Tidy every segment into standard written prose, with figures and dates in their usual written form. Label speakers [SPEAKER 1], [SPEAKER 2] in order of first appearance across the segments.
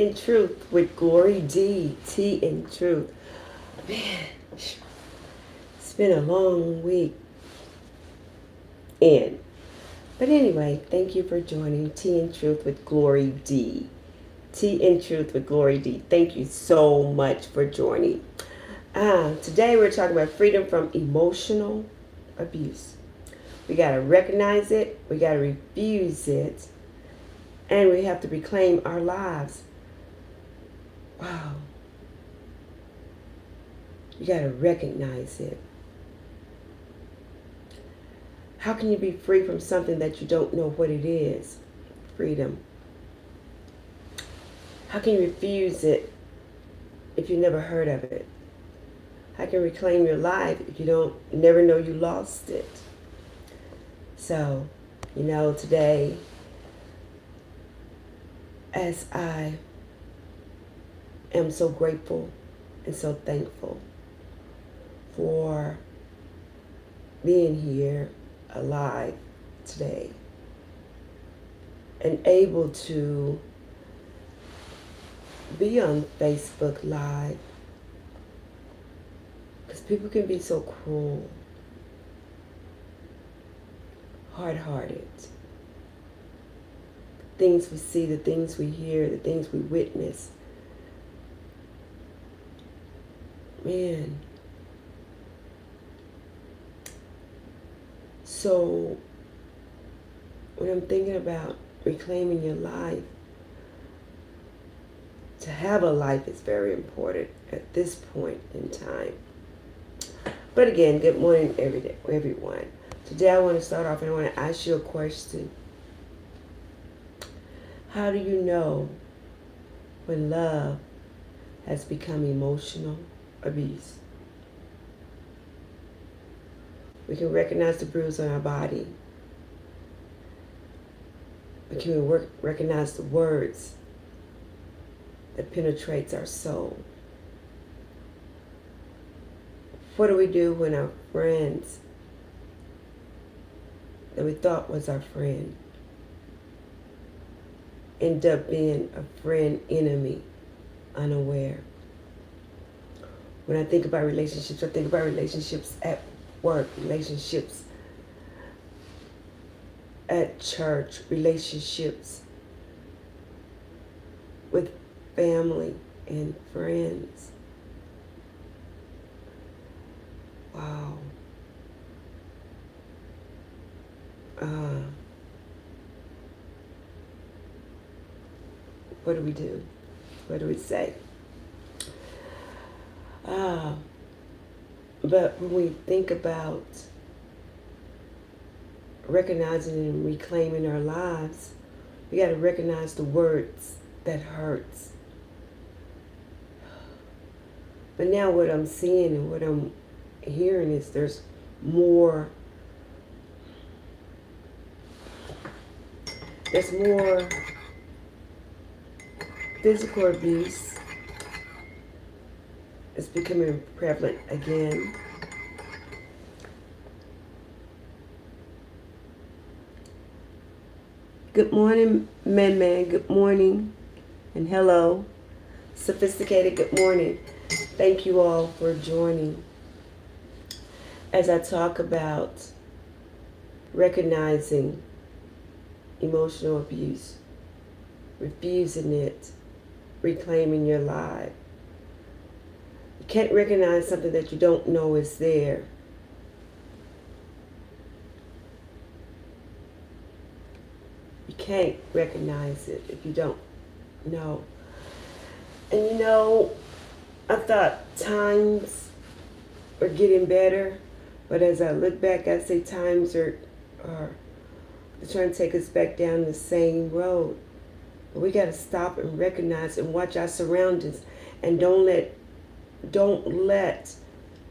[SPEAKER 1] in Truth with GloryD. Tea in Truth. Man, it's been a long week. But anyway, thank you for joining Tea in Truth with GloryD. Tea in Truth with GloryD. Thank you so much for joining. Today we're talking about freedom from emotional abuse. We got to recognize it, we got to refuse it, and we have to reclaim our lives. Wow. You got to recognize it. How can you be free from something that you don't know what it is? Freedom. How can you refuse it if you never heard of it? How can you reclaim your life if you never know you lost it? So, today, as I am so grateful and so thankful for being here alive today and able to be on Facebook Live, because people can be so cruel, hard-hearted. The things we see, the things we hear, the things we witness. Man. So, when I'm thinking about reclaiming your life, to have a life is very important at this point in time. But again, good morning everyone. Today I want to start off and I want to ask you a question. How do you know when love has become emotional abuse? We can recognize the bruise on our body. We can recognize the words that penetrates our soul. What do we do when our friends that we thought was our friend end up being a friend enemy, unaware? When I think about relationships, I think about relationships at work, relationships at church, relationships with family and friends. Wow. What do we do? What do we say? But when we think about recognizing and reclaiming our lives, we got to recognize the words that hurts. But now what I'm seeing and what I'm hearing is there's more physical abuse. It's becoming prevalent again. Good morning, man. Good morning. And hello. Sophisticated, good morning. Thank you all for joining. As I talk about recognizing emotional abuse, refusing it, reclaiming your life. You can't recognize something that you don't know is there. You can't recognize it if you don't know. And I thought times are getting better, but as I look back, I say times are trying to take us back down the same road. But we got to stop and recognize and watch our surroundings, and don't let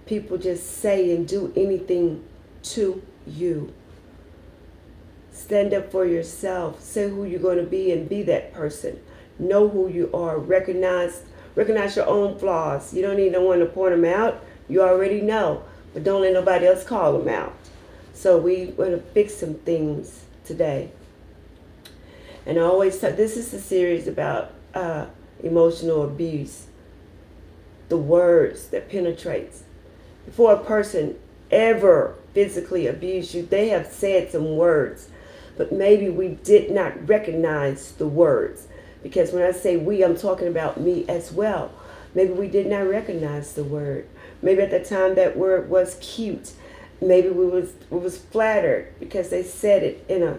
[SPEAKER 1] people just say and do anything to you. Stand up for yourself. Say who you're going to be and be that person. Know who you are. Recognize your own flaws. You don't need no one to point them out. You already know. But don't let nobody else call them out. So we want to fix some things today. And I always talk, this is a series about emotional abuse, the words that penetrates. Before a person ever physically abused you, they have said some words, but maybe we did not recognize the words. Because when I say we, I'm talking about me as well. Maybe we did not recognize the word. Maybe at the time that word was cute. Maybe we was flattered because they said it in a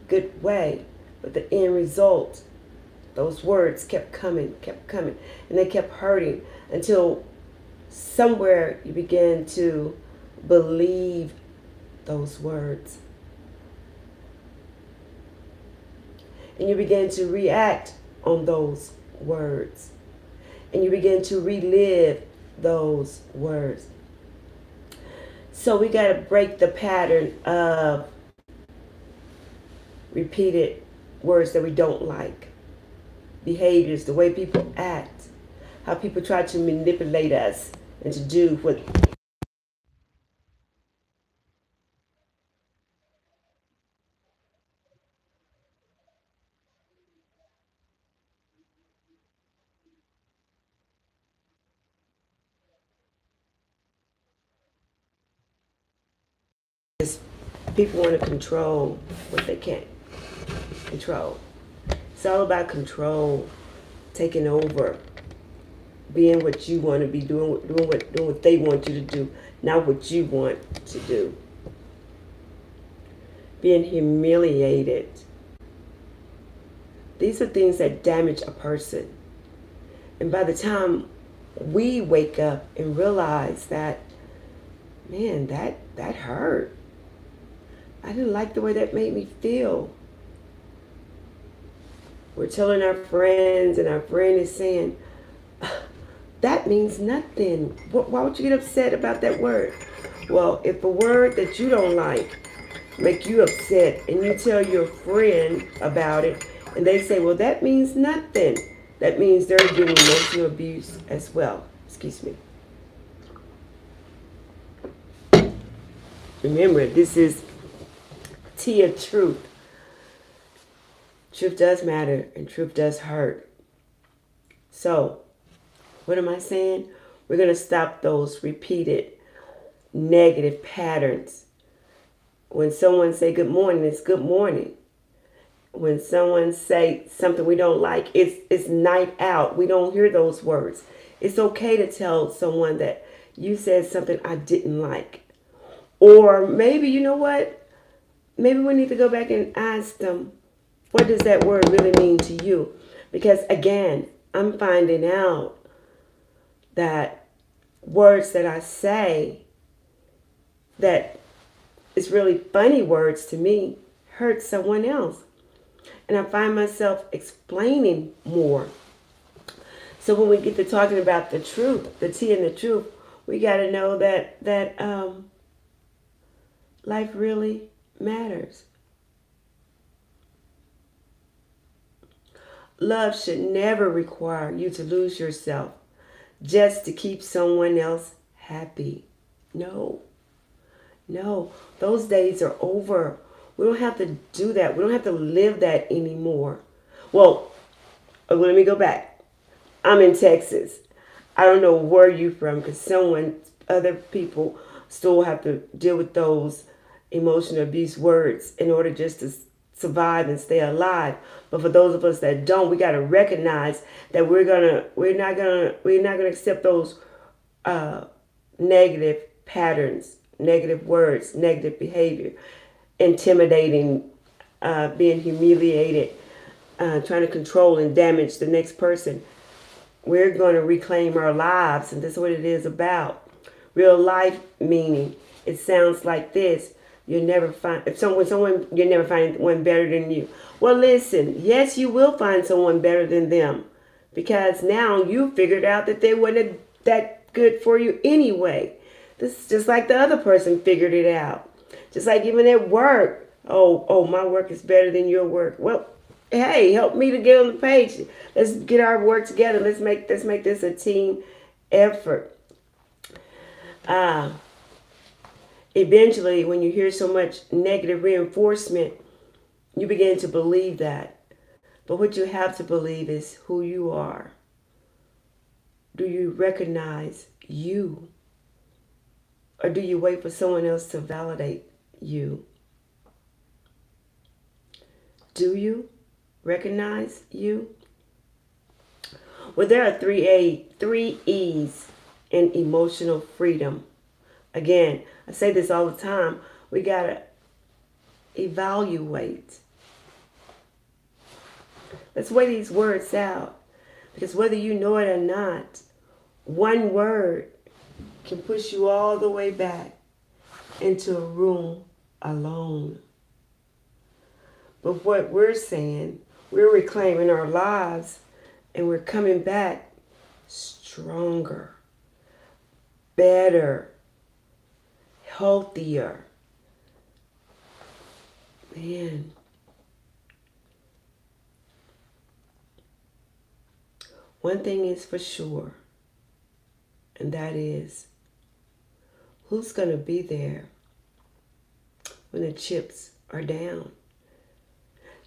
[SPEAKER 1] good way. But the end result, those words kept coming, and they kept hurting until somewhere you begin to believe those words. And you begin to react on those words. And you begin to relive those words. So we got to break the pattern of repeated words that we don't like. Behaviors, the way people act, how people try to manipulate us and to do what people want to control what they can't control. It's all about control, taking over, being what you want to be, doing what they want you to do, not what you want to do. Being humiliated. These are things that damage a person. And by the time we wake up and realize that, man, that hurt. I didn't like the way that made me feel. We're telling our friends, and our friend is saying, that means nothing. Why would you get upset about that word? Well, if a word that you don't like make you upset and you tell your friend about it and they say, well, that means nothing, that means they're doing emotional abuse as well. Excuse me. Remember, this is tea of truth. Truth does matter and truth does hurt. So, what am I saying? We're going to stop those repeated negative patterns. When someone say good morning, it's good morning. When someone say something we don't like, it's night out. We don't hear those words. It's okay to tell someone that you said something I didn't like. Or maybe, you know what? Maybe we need to go back and ask them, what does that word really mean to you? Because again, I'm finding out that words that I say that it's really funny words to me hurt someone else. And I find myself explaining more. So when we get to talking about the truth, the tea and the truth, we got to know that life really matters. Love should never require you to lose yourself just to keep someone else happy. No, those days are over. We don't have to do that. We don't have to live that anymore. Well, let me go back. I'm in Texas. I don't know where you're from because other people still have to deal with those emotional abuse words in order just to survive and stay alive. But for those of us that don't, we got to recognize that we're not gonna accept those negative patterns, negative words, negative behavior, intimidating, being humiliated, trying to control and damage the next person. We're going to reclaim our lives, and that's what it is about. Real life meaning. It sounds like this. You'll never find you'll never find one better than you. Well, listen, yes, you will find someone better than them, because now you figured out that they weren't that good for you anyway. This is just like the other person figured it out. Just like even at work. Oh, my work is better than your work. Well, hey, help me to get on the page. Let's get our work together. Let's make this a team effort. Eventually, when you hear so much negative reinforcement, you begin to believe that. But what you have to believe is who you are. Do you recognize you? Or do you wait for someone else to validate you? Do you recognize you? Well, there are three E's in emotional freedom. Again, I say this all the time. We got to evaluate. Let's weigh these words out. Because whether you know it or not, one word can push you all the way back into a room alone. But what we're saying, we're reclaiming our lives and we're coming back stronger, better, healthier. Man. One thing is for sure, and that is, who's going to be there when the chips are down?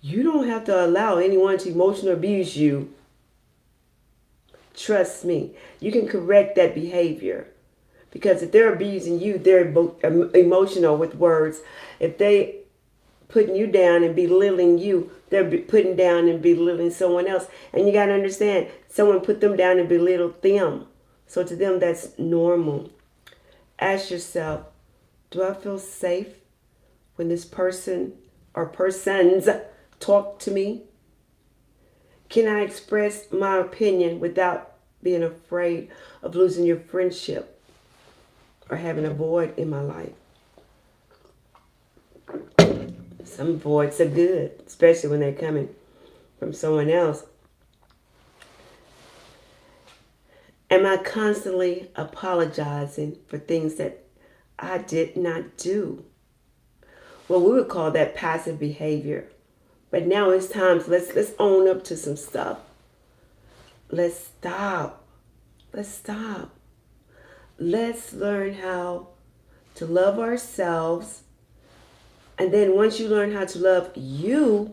[SPEAKER 1] You don't have to allow anyone to emotionally abuse you. Trust me, you can correct that behavior. Because if they're abusing you, they're emotional with words. If they putting you down and belittling you, they're putting down and belittling someone else. And you got to understand, someone put them down and belittled them. So to them, that's normal. Ask yourself, do I feel safe when this person or persons talk to me? Can I express my opinion without being afraid of losing your friendship or having a void in my life? Some voids are good, especially when they're coming from someone else. Am I constantly apologizing for things that I did not do? Well, we would call that passive behavior. But now it's time, so let's own up to some stuff. Let's stop. Let's stop. Let's learn how to love ourselves. And then once you learn how to love you,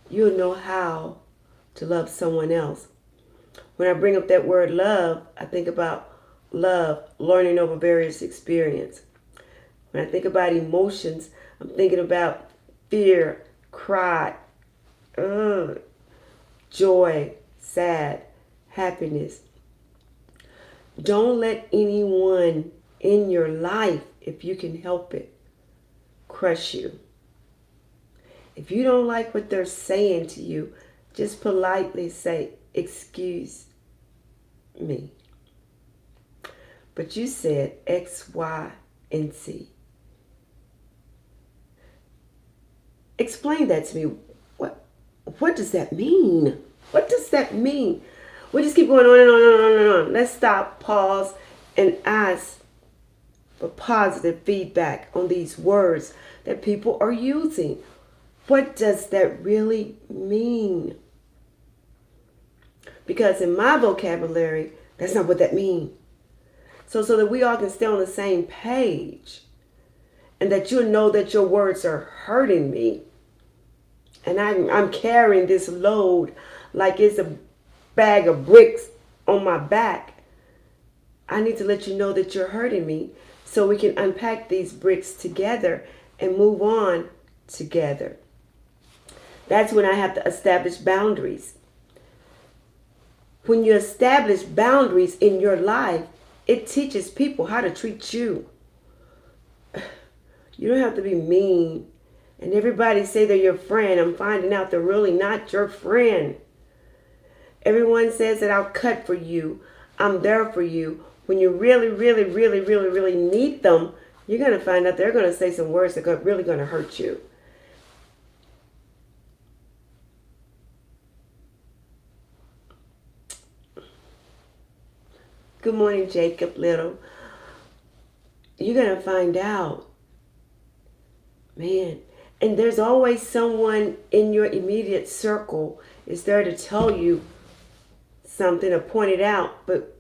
[SPEAKER 1] you'll know how to love someone else. When I bring up that word love, I think about love, learning over various experiences. When I think about emotions, I'm thinking about fear, cry, joy, sad, happiness. Don't let anyone in your life, if you can help it, crush you. If you don't like what they're saying to you, just politely say, excuse me. But you said X, Y, and Z. Explain that to me. What does that mean? What does that mean? We just keep going on and on and on and on. Let's stop, pause, and ask for positive feedback on these words that people are using. What does that really mean? Because in my vocabulary, that's not what that means. So that we all can stay on the same page and that you'll know that your words are hurting me. And I'm carrying this load like it's a bag of bricks on my back. I need to let you know that you're hurting me so we can unpack these bricks together and move on together. That's when I have to establish boundaries. When you establish boundaries in your life, it teaches people how to treat you. You don't have to be mean. And everybody say they're your friend. I'm finding out they're really not your friend. Everyone says that I'll cut for you. I'm there for you. When you really, really, really, really, really need them, you're going to find out they're going to say some words that are really going to hurt you. Good morning, Jacob Little. You're going to find out. Man. And there's always someone in your immediate circle is there to tell you something or point it out, but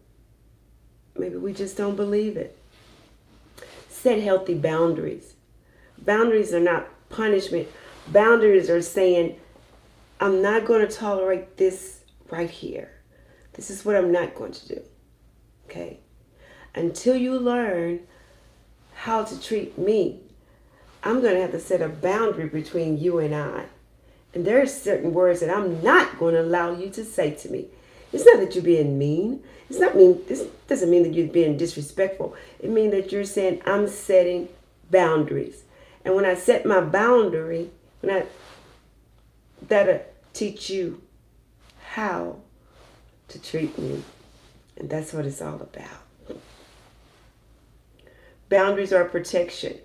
[SPEAKER 1] maybe we just don't believe it. Set healthy boundaries. Boundaries are not punishment. Boundaries are saying, I'm not going to tolerate this right here. This is what I'm not going to do. Okay? Until you learn how to treat me, I'm going to have to set a boundary between you and I. And there are certain words that I'm not going to allow you to say to me. It's not that you're being mean. It's not mean. This doesn't mean that you're being disrespectful. It means that you're saying I'm setting boundaries. And when I set my boundary, that'll teach you how to treat me. And that's what it's all about. Boundaries are protection.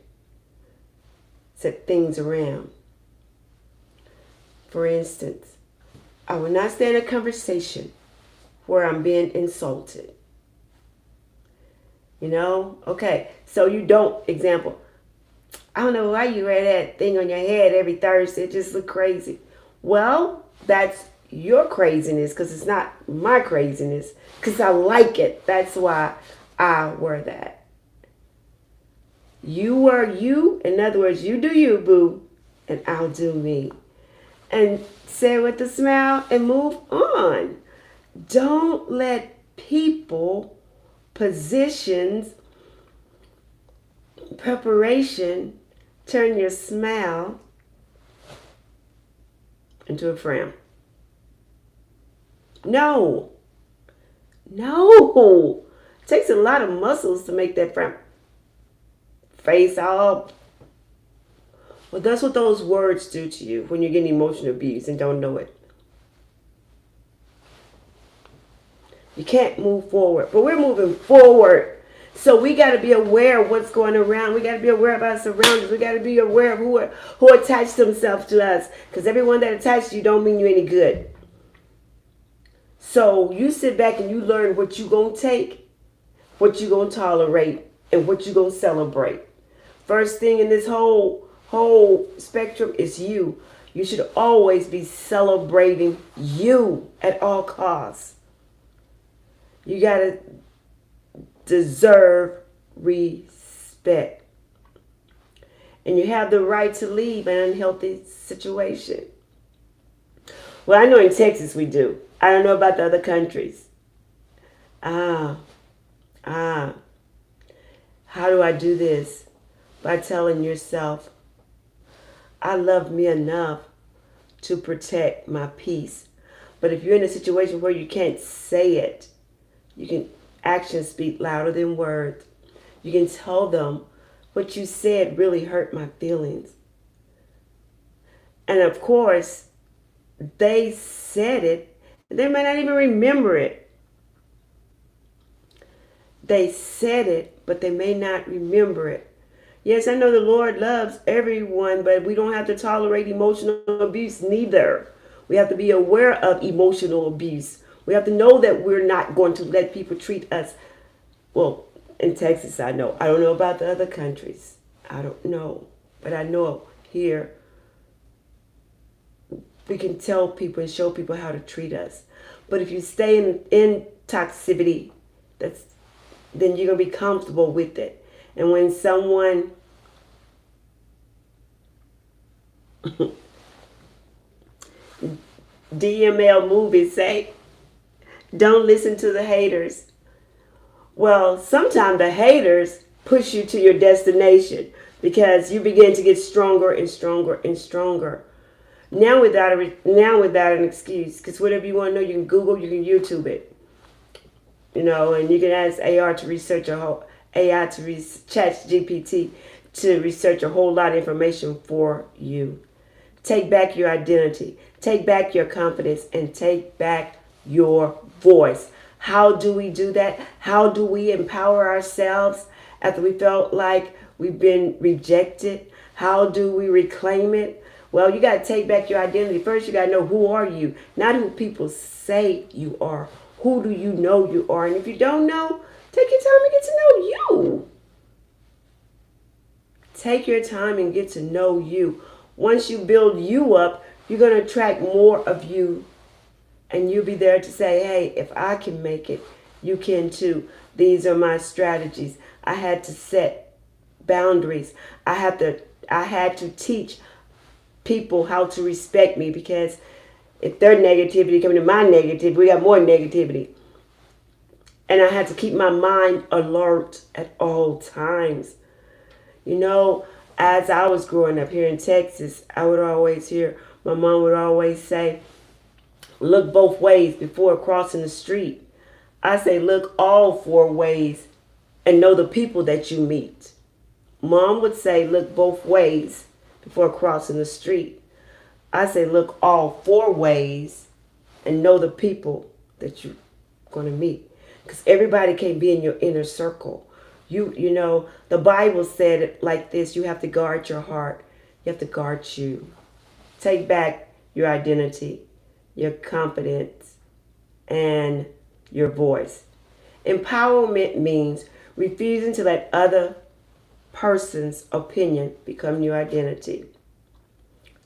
[SPEAKER 1] Set things around. For instance, I will not stay in a conversation where I'm being insulted. Okay, so you don't, example, I don't know why you wear that thing on your head every Thursday. It just look crazy. Well, that's your craziness because it's not my craziness because I like it. That's why I wear that. You wear you. In other words, you do you, boo, and I'll do me. And say it with a smile and move on. Don't let people, positions, preparation turn your smile into a frown. No. It takes a lot of muscles to make that frown. Face all. Well, that's what those words do to you when you're getting emotional abuse and don't know it. You can't move forward, but we're moving forward. So we got to be aware of what's going around. We got to be aware of our surroundings. We got to be aware of who attached themselves to us. Because everyone that attached you don't mean you any good. So you sit back and you learn what you going to take, what you going to tolerate, and what you going to celebrate. First thing in this whole spectrum is you. You should always be celebrating you at all costs. You got to deserve respect. And you have the right to leave an unhealthy situation. Well, I know in Texas we do. I don't know about the other countries. How do I do this? By telling yourself, I love me enough to protect my peace. But if you're in a situation where you can't say it, actions speak louder than words. You can tell them what you said really hurt my feelings. And of course, they said it. They may not even remember it. They said it, but they may not remember it. Yes, I know the Lord loves everyone, but we don't have to tolerate emotional abuse neither. We have to be aware of emotional abuse. We have to know that we're not going to let people treat us. Well, in Texas, I know. I don't know about the other countries. I don't know. But I know here we can tell people and show people how to treat us. But if you stay in toxicity, then you're going to be comfortable with it. And when someone DML movies say, don't listen to the haters. Well, sometimes the haters push you to your destination because you begin to get stronger and stronger and stronger. Now without an excuse, because whatever you want to know, you can Google, you can YouTube it. And you can ask ChatGPT to research a whole lot of information for you. Take back your identity, take back your confidence, and take back your voice. How do we do that? How do we empower ourselves after we felt like we've been rejected? How do we reclaim it? Well, you got to take back your identity. First, you got to know who are you, not who people say you are. Who do you know you are? And if you don't know, take your time and get to know you. Take your time and get to know you. Once you build you up, you're going to attract more of you. And you'll be there to say, hey, if I can make it, you can too. These are my strategies. I had to set boundaries. I had to teach people how to respect me because If their negativity coming to my negativity, we got more negativity. And I had to keep my mind alert at all times. You know, as I was growing up here in Texas, I would always hear my mom would always say, look both ways before crossing the street. I say, look all four ways and know the people that you meet. Mom would say, look both ways before crossing the street. I say, look all four ways and know the people that you're going to meet. Because everybody can't be in your inner circle. You know, the Bible said it like this: you have to guard your heart. You have to guard you. Take back your identity, your confidence, and your voice. Empowerment means refusing to let other person's opinion become your identity.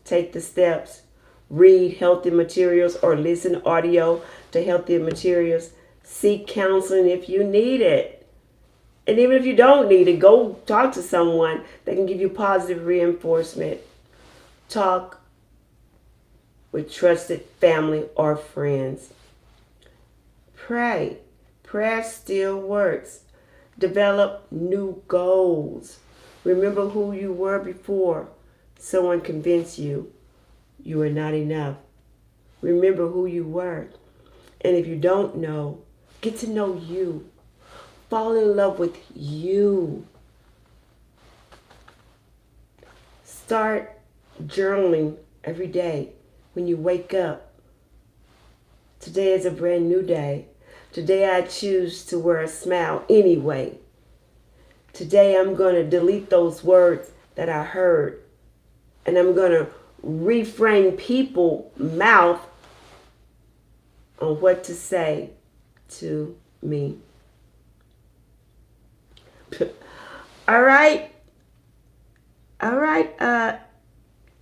[SPEAKER 1] Take the steps. Read healthy materials or listen audio to healthy materials. Seek counseling if you need it. And even if you don't need it, go talk to someone that can give you positive reinforcement. Talk with trusted family or friends. Pray. Prayer still works. Develop new goals. Remember who you were before someone convinced you you were not enough. Remember who you were. And if you don't know, get to know you. Fall in love with you. Start journaling every day when you wake up. Today is a brand new day. Today I choose to wear a smile anyway. Today I'm going to delete those words that I heard. And I'm going to reframe people's mouth on what to say to me. All right,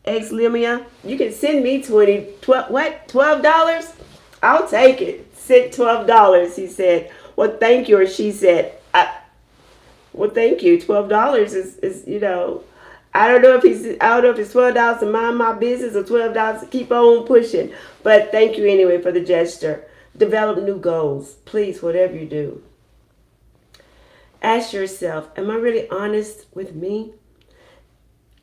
[SPEAKER 1] ex Limia, you can send me $12? I'll take it. Send $12. He said, well, thank you. Or she said, well, thank you. $12 is I don't know if it's $12 to mind my business or $12 to keep on pushing. But thank you anyway for the gesture. Develop new goals. Please, whatever you do. Ask yourself, am I really honest with me?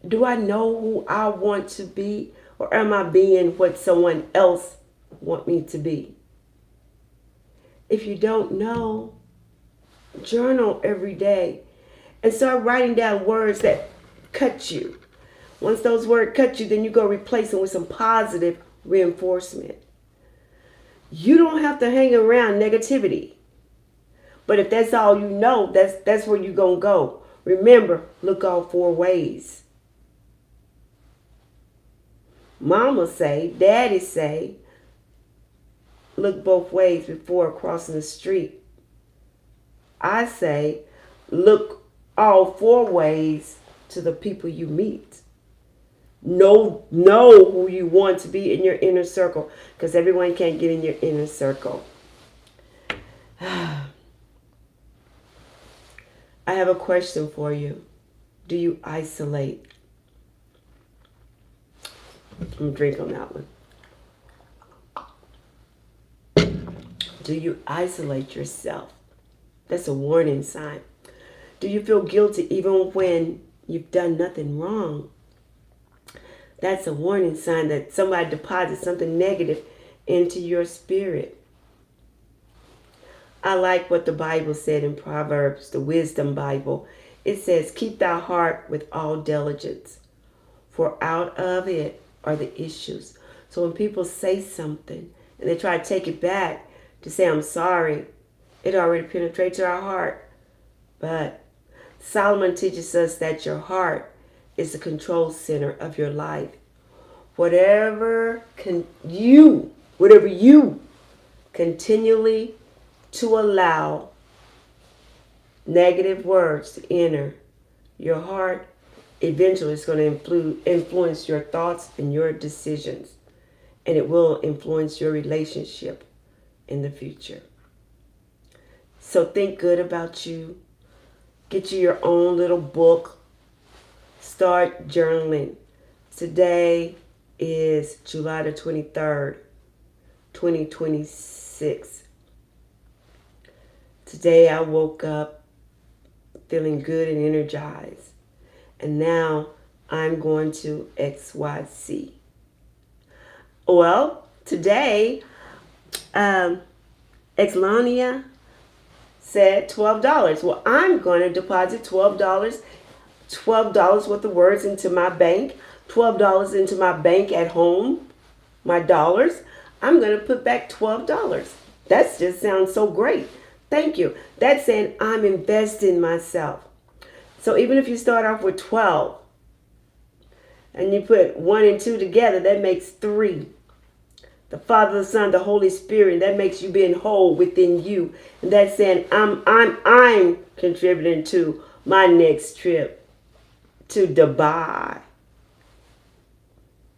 [SPEAKER 1] Do I know who I want to be? Or am I being what someone else wants me to be? If you don't know, journal every day and start writing down words that cut you. Once those words cut you, then you go replace them with some positive reinforcement. You don't have to hang around negativity. But if that's all you know, that's where you're going to go. Remember, look all four ways. Mama say, daddy say, look both ways before crossing the street. I say, look all four ways to the people you meet. Know who you want to be in your inner circle, because everyone can't get in your inner circle. I have a question for you. Do you isolate? I'm going to drink on that one. Do you isolate yourself? That's a warning sign. Do you feel guilty even when you've done nothing wrong? That's a warning sign that somebody deposits something negative into your spirit. I like what the Bible said in Proverbs, the Wisdom Bible. It says, keep thy heart with all diligence, for out of it are the issues. So when people say something and they try to take it back to say, I'm sorry, it already penetrates our heart. But Solomon teaches us that your heart is the control center of your life. Whatever you continually to allow negative words to enter your heart, eventually it's going to influence your thoughts and your decisions. And it will influence your relationship in the future. So think good about you. Get you your own little book. Start journaling. Today is July the 23rd. 2026. Today I woke up feeling good and energized. And now I'm going to XYZ. Well, today, Exlania said $12. Well, I'm going to deposit $12 worth of words into my bank, $12 into my bank at home, my dollars. I'm going to put back $12. That just sounds so great. Thank you. That's saying I'm investing myself. So even if you start off with 12 and you put 1 and 2 together, that makes 3. The Father, the Son, the Holy Spirit, that makes you being whole within you. And that's saying I'm contributing to my next trip to Dubai.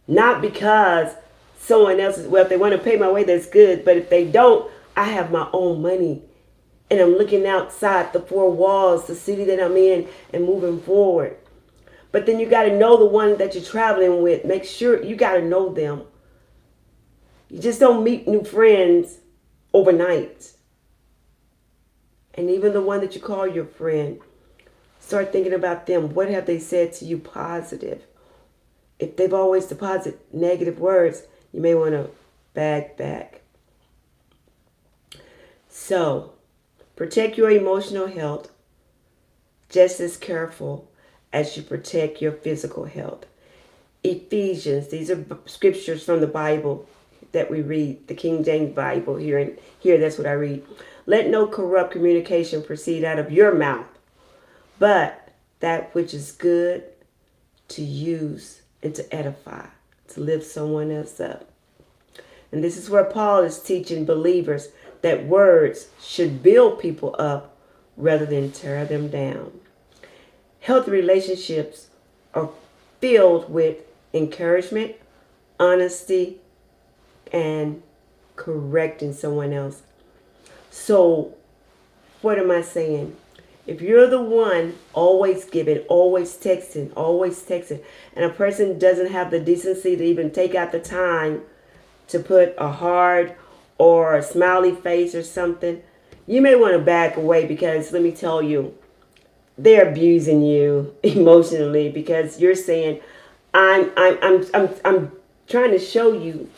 [SPEAKER 1] Not because someone else is, well, if they want to pay my way, that's good. But if they don't, I have my own money. And I'm looking outside the 4 walls, the city that I'm in, and moving forward. But then you got to know the one that you're traveling with. Make sure you got to know them. You just don't meet new friends overnight. And even the one that you call your friend, start thinking about them. What have they said to you positive? If they've always deposited negative words, you may want to back. So, protect your emotional health just as careful as you protect your physical health. Ephesians, these are scriptures from the Bible that we read, the King James Bible here that's what I read. Let no corrupt communication proceed out of your mouth, but that which is good to use and to edify, to lift someone else up. And this is where Paul is teaching believers that words should build people up rather than tear them down. Healthy relationships are filled with encouragement, honesty, and correcting someone else. So, what am I saying? If you're the one always giving, always texting, and a person doesn't have the decency to even take out the time to put a heart or a smiley face or something, you may want to back away, because let me tell you, they're abusing you emotionally, because you're saying, I'm trying to show you,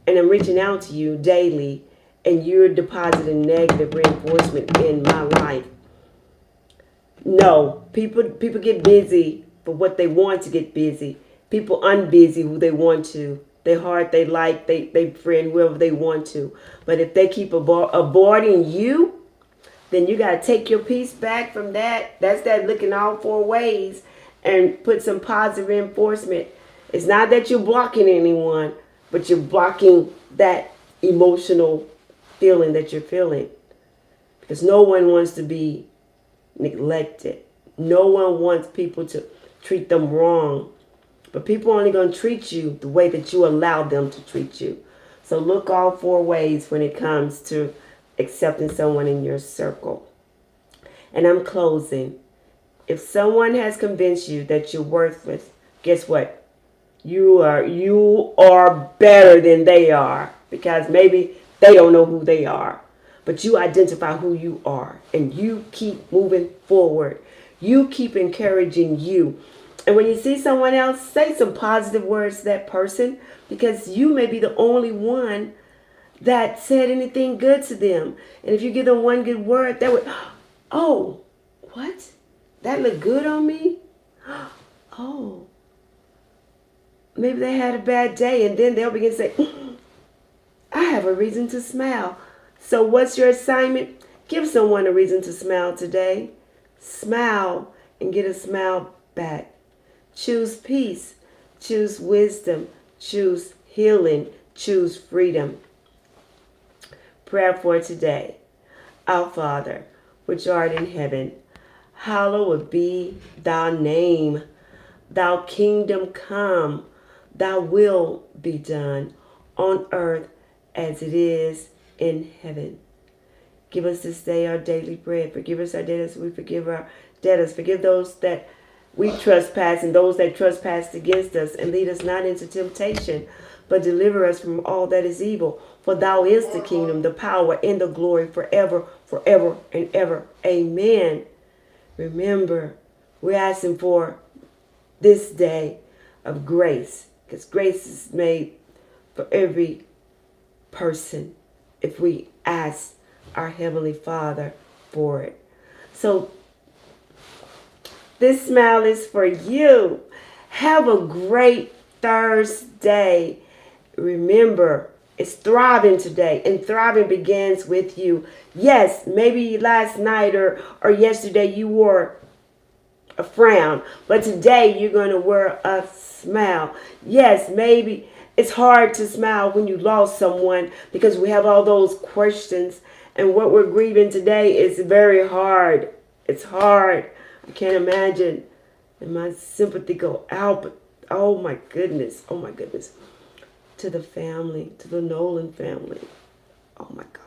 [SPEAKER 1] and I'm reaching out to you daily, and you're depositing negative reinforcement in my life. No, people get busy for what they want to get busy. People unbusy who they want to. They heart, they like, they friend whoever they want to. But if they keep avoiding you, then you got to take your piece back from that. That's that looking all 4 ways and put some positive reinforcement. It's not that you're blocking anyone, but you're blocking that emotional feeling that you're feeling. Because no one wants to be neglected. No one wants people to treat them wrong. But people are only going to treat you the way that you allow them to treat you. So look all 4 ways when it comes to accepting someone in your circle. And I'm closing. If someone has convinced you that you're worthless, guess what? You are better than they are, because maybe they don't know who they are. But you identify who you are, and you keep moving forward. You keep encouraging you. And when you see someone else, say some positive words to that person, because you may be the only one that said anything good to them. And if you give them one good word, that would, oh, what? That looked good on me? Oh, maybe they had a bad day, and then they'll begin to say, I have a reason to smile. So what's your assignment? Give someone a reason to smile today. Smile and get a smile back. Choose peace. Choose wisdom. Choose healing. Choose freedom. Prayer for today. Our Father, which art in heaven, hallowed be thy name. Thy kingdom come. Thy will be done on earth as it is in heaven. Give us this day our daily bread. Forgive us our debtors, we forgive our debtors. Forgive those that we trespass and those that trespass against us. And lead us not into temptation, but deliver us from all that is evil. For thou is the kingdom, the power, and the glory forever, forever, and ever. Amen. Remember, we're asking for this day of grace, because grace is made for every person if we ask our Heavenly Father for it. So this smile is for you. Have a great Thursday. Remember, it's thriving today, and thriving begins with you. Yes, maybe last night or yesterday you wore a frown, but today you're going to wear a smile. Yes, maybe it's hard to smile when you lost someone because we have all those questions, and what we're grieving today is very hard. It's hard. I can't imagine. And my sympathy go out, but oh my goodness, to the family, to the Nolan family. Oh my gosh.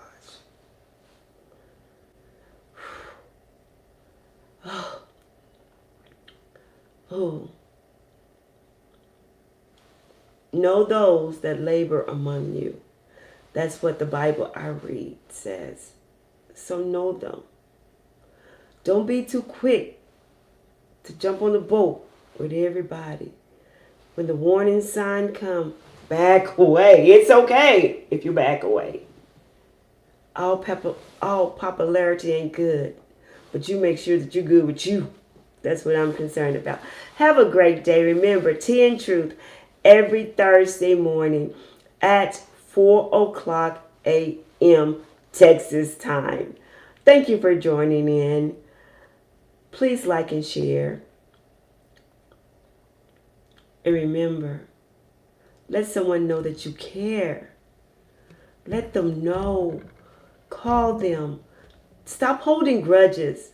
[SPEAKER 1] Oh. Know those that labor among you. That's what the Bible I read says. So know them. Don't be too quick to jump on the boat with everybody. When the warning sign comes, back away. It's okay if you back away. All popularity ain't good, but you make sure that you're good with you. That's what I'm concerned about. Have a great day. Remember, Tea and Truth every Thursday morning at 4 o'clock a.m. Texas time. Thank you for joining in. Please like and share. And remember, let someone know that you care. Let them know. Call them. Stop holding grudges.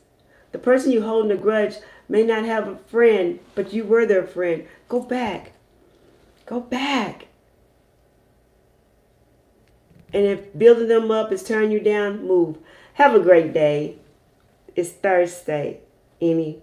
[SPEAKER 1] The person you're holding a grudge may not have a friend, but you were their friend. Go back. Go back. And if building them up is tearing you down, move. Have a great day. It's Thursday anyway.